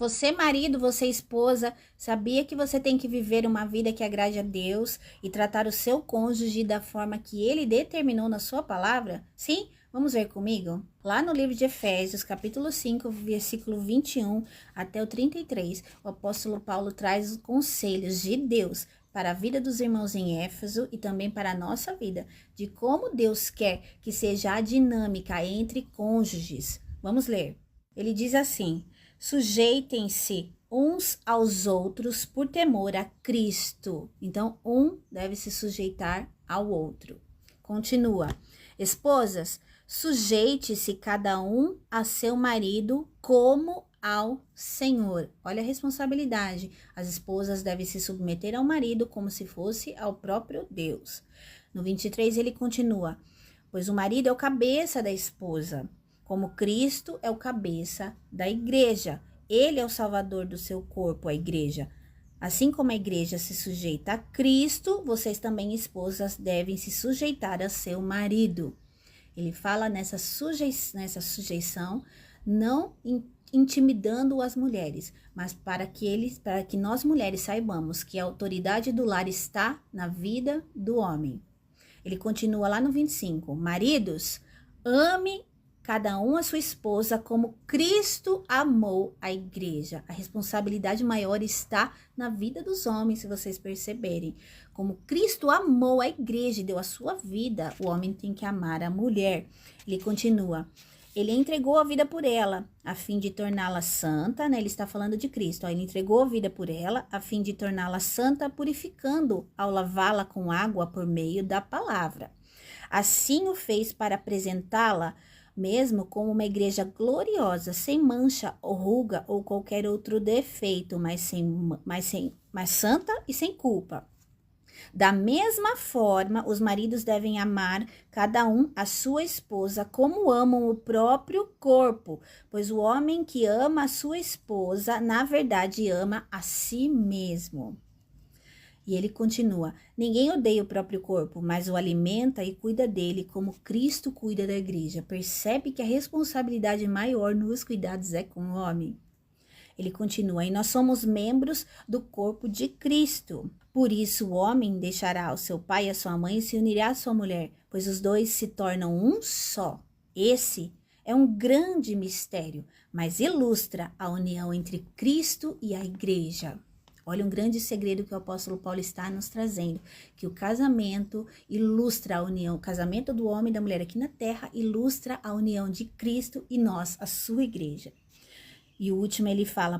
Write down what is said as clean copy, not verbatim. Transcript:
Você, marido, você, esposa, sabia que você tem que viver uma vida que agrade a Deus e tratar o seu cônjuge da forma que ele determinou na sua palavra? Sim? Vamos ver comigo? Lá no livro de Efésios, capítulo 5, versículo 21 até o 33, o apóstolo Paulo traz os conselhos de Deus para a vida dos irmãos em Éfeso e também para a nossa vida, de como Deus quer que seja a dinâmica entre cônjuges. Vamos ler. Ele diz assim: sujeitem-se uns aos outros por temor a Cristo. Então, um deve se sujeitar ao outro. Continua. Esposas, sujeite-se cada um a seu marido como ao Senhor. Olha a responsabilidade. As esposas devem se submeter ao marido como se fosse ao próprio Deus. No 23 ele continua: pois o marido é o cabeça da esposa, como Cristo é o cabeça da igreja. Ele é o salvador do seu corpo, a igreja. Assim como a igreja se sujeita a Cristo, vocês também, esposas, devem se sujeitar a seu marido. Ele fala nessa sujeição, não intimidando as mulheres, mas para que nós mulheres saibamos que a autoridade do lar está na vida do homem. Ele continua lá no 25: maridos, ame cada um a sua esposa como Cristo amou a igreja. A responsabilidade maior está na vida dos homens, se vocês perceberem. Como Cristo amou a igreja e deu a sua vida, o homem tem que amar a mulher. Ele continua: ele entregou a vida por ela, a fim de torná-la santa, né? Ele está falando de Cristo. Ó, ele entregou a vida por ela, a fim de torná-la santa, purificando ao lavá-la com água por meio da palavra. Assim o fez para apresentá-la mesmo como uma igreja gloriosa, sem mancha, ruga ou qualquer outro defeito, mas santa e sem culpa. Da mesma forma, os maridos devem amar cada um a sua esposa como amam o próprio corpo, pois o homem que ama a sua esposa, na verdade, ama a si mesmo. E ele continua: ninguém odeia o próprio corpo, mas o alimenta e cuida dele como Cristo cuida da igreja. Percebe que a responsabilidade maior nos cuidados é com o homem. Ele continua: e nós somos membros do corpo de Cristo. Por isso o homem deixará o seu pai e a sua mãe e se unirá à sua mulher, pois os dois se tornam um só. Esse é um grande mistério, mas ilustra a união entre Cristo e a igreja. Olha um grande segredo que o apóstolo Paulo está nos trazendo, que o casamento ilustra a união, o casamento do homem e da mulher aqui na terra ilustra a união de Cristo e nós, a sua igreja. E o último ele fala: